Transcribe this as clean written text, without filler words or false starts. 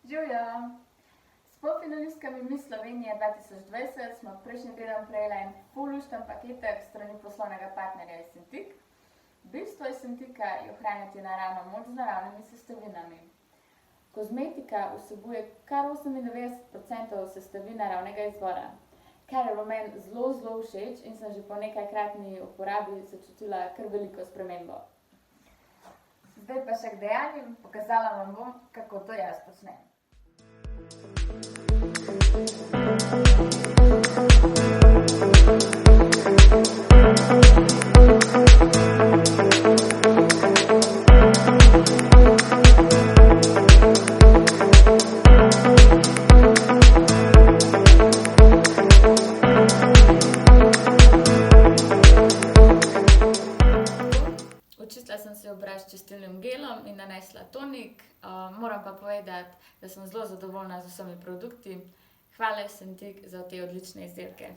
Živjo! S polfinalistkami Miss Slovenije 2020 smo prejšnji teden prejeli en fulušten paketek strani poslovnega partnerja Essentik. Bistvo Essentika je ohranjati naravno moč z naravnimi sestavinami. Kozmetika vsebuje kar 98% sestavin naravnega izvora, kar je bilo meni zelo všeč in sem že po nekajkratni uporabi začutila kar veliko spremembo. Zdaj pa še k dejanjem, pokazala vam bom, kako to jaz počnem. Očistila sem si obraz s čistilnim gelom in nanesla tonik. Moram pa povedati, da sem zelo zadovoljna z vsemi produkti. Hvala Essentik za te odlične izdelke.